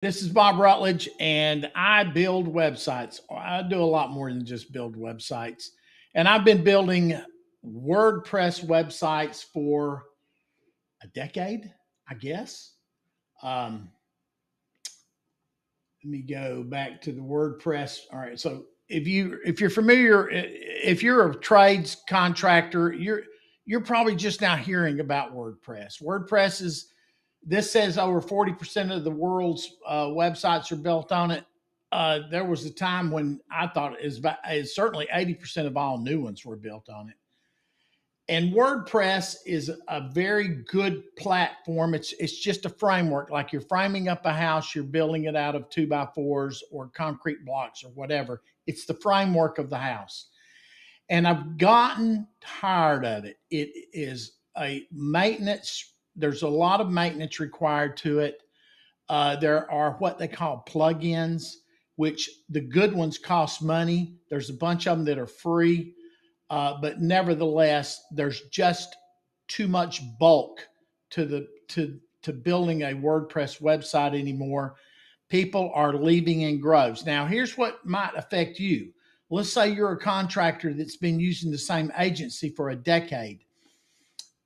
This is Bob Rutledge, and I build websites. I do a lot more than just build websites. And I've been building WordPress websites for a decade, I guess. Um, Let me go back to the WordPress. All right, so if you're familiar, if you're a trades contractor, you're probably just now hearing about WordPress. WordPress is this says over 40% of the world's websites are built on it. There was a time when I thought is certainly 80% of all new ones were built on it. And WordPress is a very good platform. It's just a framework. Like you're framing up a house, you're building it out of 2x4s or concrete blocks or whatever. It's the framework of the house. And I've gotten tired of it. It is a maintenance. There's a lot of maintenance required to it. There are what they call plugins, which the good ones cost money. There's a bunch of them that are free. But nevertheless, there's just too much bulk to building a WordPress website anymore. People are leaving in groves. Now, here's what might affect you. Let's say you're a contractor that's been using the same agency for a decade,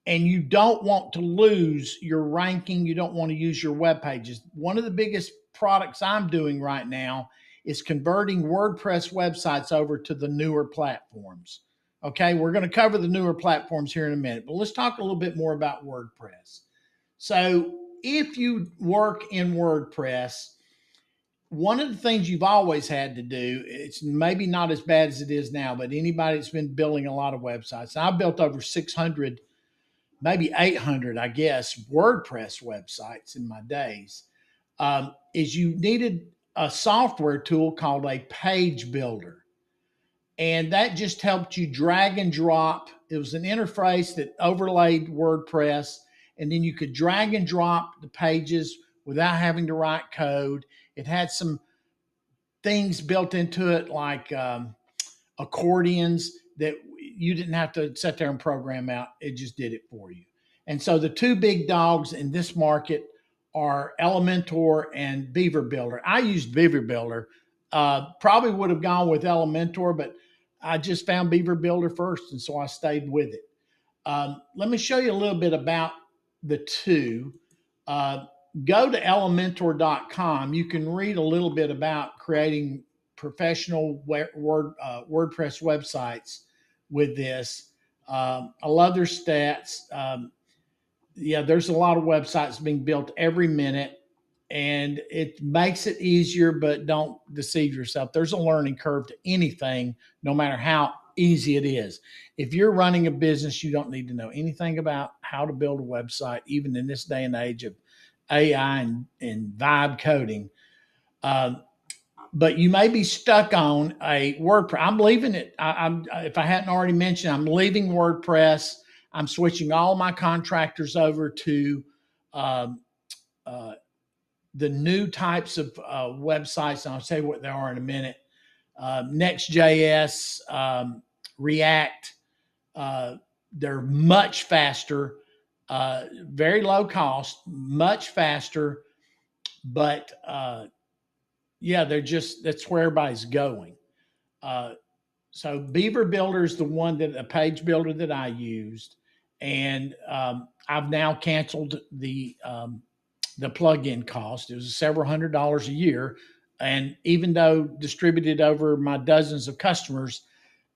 and you don't want to lose your ranking. You don't want to use your web pages. One of the biggest products I'm doing right now is converting WordPress websites over to the newer platforms. Okay, we're going to cover the newer platforms here in a minute, but let's talk a little bit more about WordPress. So if you work in WordPress, one of the things you've always had to do, it's maybe not as bad as it is now, but anybody that's been building a lot of websites, I've built over 600, maybe 800, I guess, WordPress websites in my days, is you needed a software tool called a page builder. And that just helped you drag and drop. It was an interface that overlaid WordPress, and then you could drag and drop the pages without having to write code. It had some things built into it like accordions that you didn't have to sit there and program out. It just did it for you. And so the two big dogs in this market are Elementor and Beaver Builder. I used Beaver Builder. Probably would have gone with Elementor, but I just found Beaver Builder first, and so I stayed with it. Let me show you a little bit about the two. Go to elementor.com. You can read a little bit about creating professional WordPress websites with this. I love their stats. Yeah, there's a lot of websites being built every minute, and it makes it easier, but don't deceive yourself. There's a learning curve to anything, no matter how easy it is. If you're running a business, you don't need to know anything about how to build a website, even in this day and age of AI and vibe coding. But you may be stuck on a WordPress. I'm leaving it. If I hadn't already mentioned, I'm leaving WordPress. I'm switching all my contractors over to um, uh, the new types of websites. And I'll tell you what they are in a minute. Next.js, React. They're much faster, very low cost, much faster, but yeah, that's where everybody's going. So Beaver Builder is the one that a page builder that I used, and I've now canceled the plugin cost. It was several $100s a year, and even though distributed over my dozens of customers,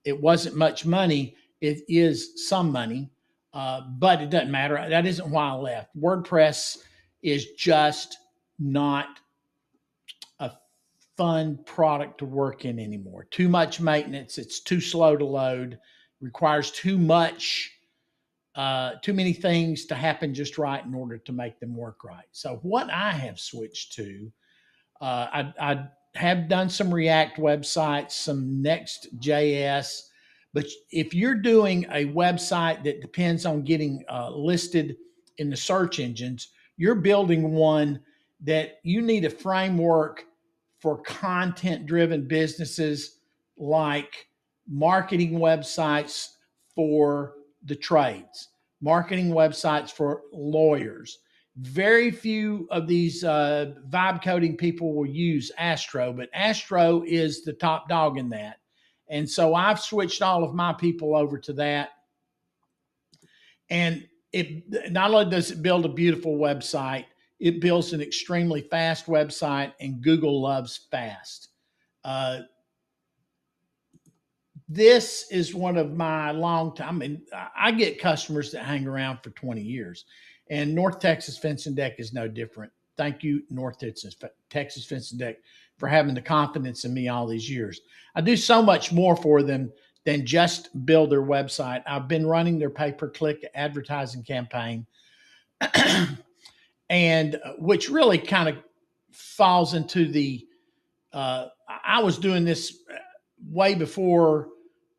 it wasn't much money. It is some money, but it doesn't matter. That isn't why I left. WordPress is just not a fun product to work in anymore. Too much maintenance. It's too slow to load. Requires too many things to happen just right in order to make them work right. So what I have switched to, I have done some React websites, some Next.js, but if you're doing a website that depends on getting listed in the search engines, you're building one that you need a framework for content-driven businesses like marketing websites for the trades, marketing websites for lawyers, Very few of these vibe coding people will use Astro, but Astro is the top dog in that. And so I've switched all of my people over to that. And it not only does it build a beautiful website, it builds an extremely fast website, and Google loves fast. This is one of my long time, and I get customers that hang around for 20 years, and North Texas Fence and Deck is no different. Thank you, North Texas Fence and Deck, for having the confidence in me all these years. I do so much more for them than just build their website. I've been running their pay-per-click advertising campaign, and which really kind of falls into the, I was doing this way before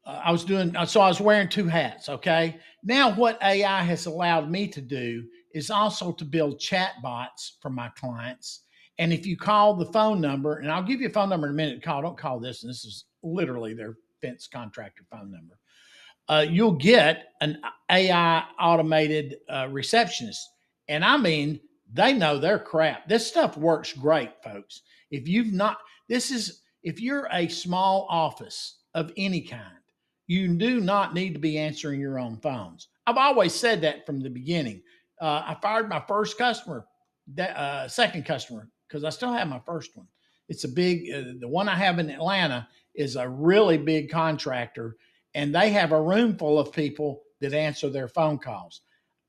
I was doing, so I was wearing two hats. Okay. Now what AI has allowed me to do is also to build chatbots for my clients. And if you call the phone number, and I'll give you a phone number in a minute, don't call this. And this is literally their fence contractor phone number. You'll get an AI automated receptionist. And I mean, they know their crap. This stuff works great, folks. If you've not, if you're a small office of any kind, you do not need to be answering your own phones. I've always said that from the beginning. I fired my first customer, second customer, because I still have my first one. It's a big, the one I have in Atlanta is a really big contractor, and they have a room full of people that answer their phone calls.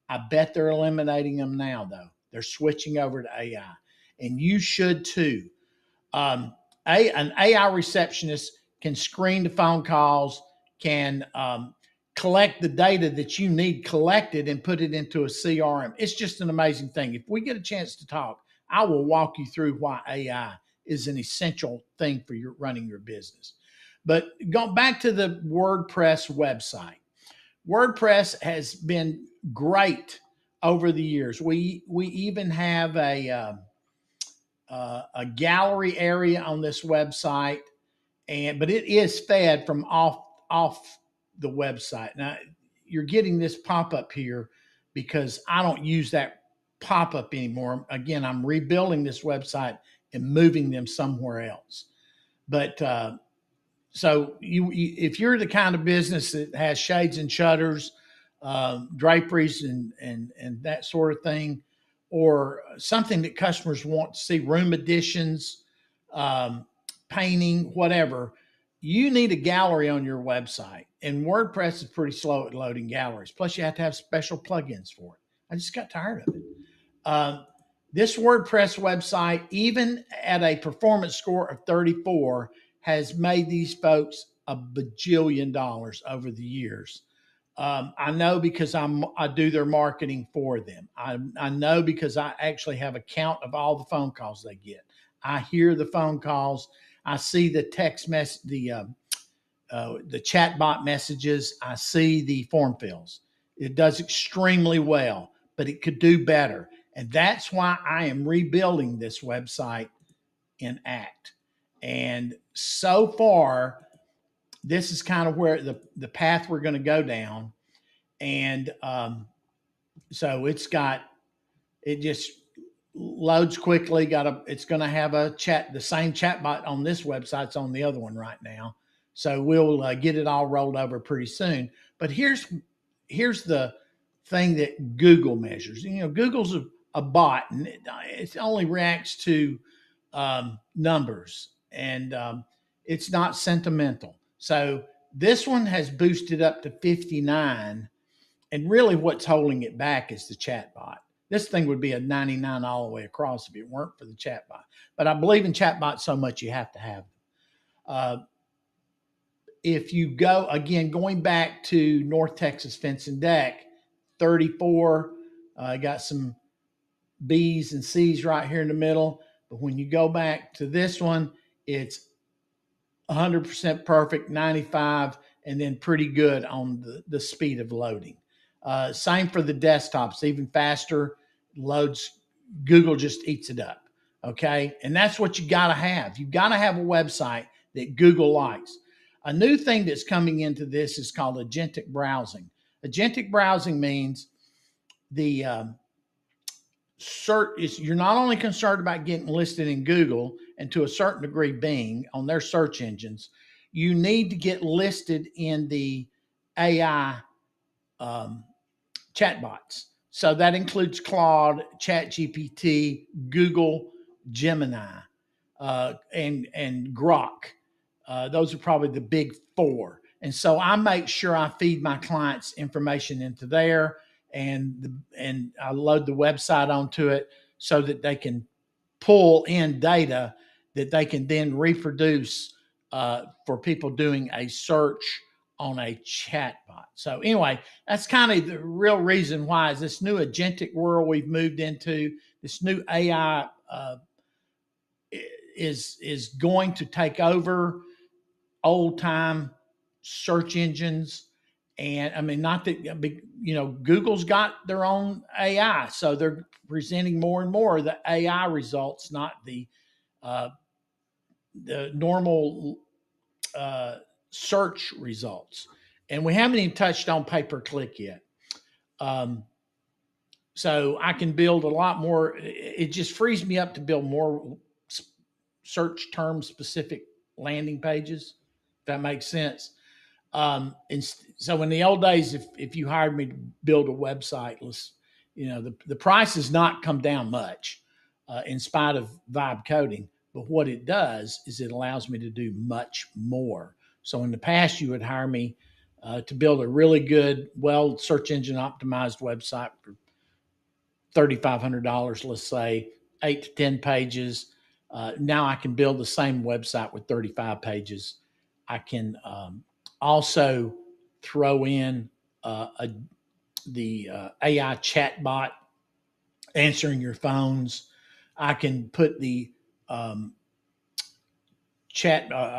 I bet they're eliminating them now, though. They're switching over to AI, and you should too. An AI receptionist can screen the phone calls, can collect the data that you need collected and put it into a CRM. It's just an amazing thing. If we get a chance to talk, I will walk you through why AI is an essential thing for your running your business. But going back to the WordPress website, WordPress has been great over the years. We even have a gallery area on this website, but it is fed from off the website. Now you're getting this pop-up here because I don't use that pop-up anymore. Again, I'm rebuilding this website and moving them somewhere else. But so if you're the kind of business that has shades and shutters, draperies and that sort of thing, or something that customers want to see, room additions, painting, whatever, you need a gallery on your website. And WordPress is pretty slow at loading galleries. Plus, you have to have special plugins for it. I just got tired of it. This WordPress website, even at a performance score of 34, has made these folks a bajillion dollars over the years. I know because I do their marketing for them. I know because I actually have a count of all the phone calls they get. I hear the phone calls. I see the text mess, the chatbot messages. I see the form fills. It does extremely well, but it could do better. And that's why I am rebuilding this website in Act. And so far, this is kind of where the path we're going to go down. And so it just loads quickly. It's going to have the same chatbot on this website's on the other one right now. So we'll get it all rolled over pretty soon. But here's the thing that Google measures. Google's a bot, and it only reacts to numbers, and it's not sentimental. So this one has boosted up to 59, and really what's holding it back is the chatbot. This thing would be a 99 all the way across if it weren't for the chatbot. But I believe in chatbots so much you have to have them. If you go, again, going back to North Texas Fence and Deck, 34, got some B's and C's right here in the middle. But when you go back to this one, it's 100% perfect, 95, and then pretty good on the speed of loading. Same for the desktops, even faster loads. Google just eats it up. Okay. And that's what you got to have. You got to have a website that Google likes. A new thing that's coming into this is called agentic browsing. Agentic browsing means the you're not only concerned about getting listed in Google and to a certain degree Bing on their search engines, you need to get listed in the AI chatbots. So that includes Claude, ChatGPT, Google, Gemini, and Grok. Those are probably the big four. And so I make sure I feed my clients information into there, and I load the website onto it so that they can pull in data that they can then reproduce for people doing a search on a chatbot. So anyway, that's kind of the real reason why is this new agentic world we've moved into, this new AI is going to take over old time search engines. And I mean, not that, Google's got their own AI, so they're presenting more and more the AI results, not the normal search results. And we haven't even touched on pay-per-click yet. So I can build a lot more. It just frees me up to build more search term specific landing pages, if that makes sense. And so in the old days, if you hired me to build a website, the price has not come down much in spite of vibe coding. But what it does is it allows me to do much more. So in the past, you would hire me to build a really good, search engine optimized website for $3,500, let's say, 8 to 10 pages. Now I can build the same website with 35 pages. I can also throw in the AI chatbot answering your phones. I can put the I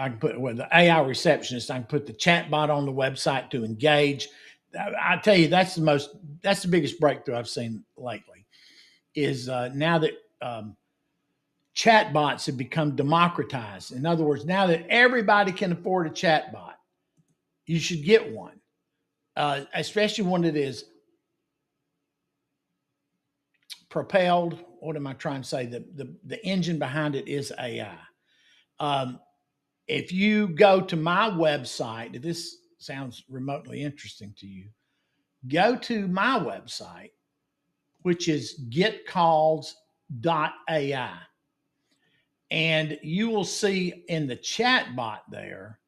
can put the AI receptionist. I can put the chatbot on the website to engage. I tell you, that's the biggest breakthrough I've seen lately. Is now that chatbots have become democratized. In other words, now that everybody can afford a chatbot, you should get one, especially one that is propelled. What am I trying to say? The engine behind it is AI. If you go to my website, if this sounds remotely interesting to you, go to my website, which is getcalls.ai. And you will see in the chat bot there,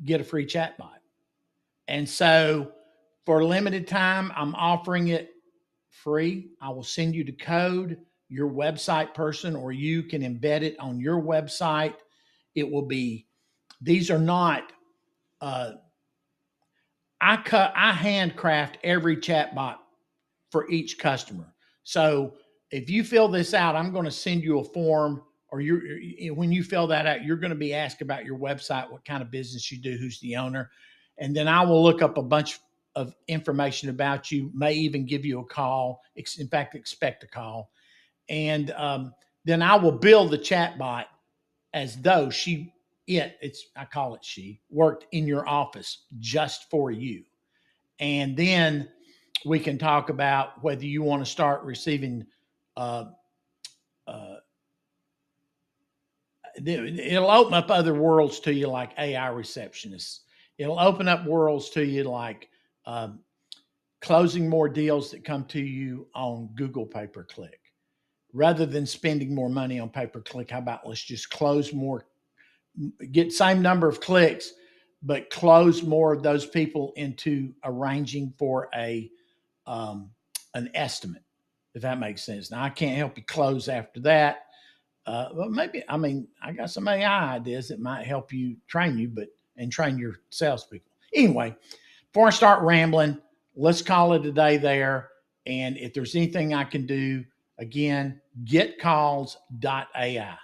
get a free chat bot. And so for a limited time, I'm offering it free. I will send you the code, your website person, or you can embed it on your website. It will be, these are not, I handcraft every chat bot for each customer. So if you fill this out, I'm going to send you a form, or when you fill that out, you're going to be asked about your website, what kind of business you do, who's the owner. And then I will look up a bunch of information about you, may even give you a call. In fact, expect a call. And then I will build the chatbot as though I call it she, worked in your office just for you. And then we can talk about whether you want to start receiving it'll open up other worlds to you, like AI receptionists. It'll open up worlds to you like closing more deals that come to you on Google pay-per-click. Rather than spending more money on pay-per-click, how about let's just close more, get same number of clicks, but close more of those people into arranging for an estimate, if that makes sense. Now, I can't help you close after that. But maybe, I got some AI ideas that might help you train your salespeople. Anyway, before I start rambling, let's call it a day there. And if there's anything I can do, again, getcalls.ai.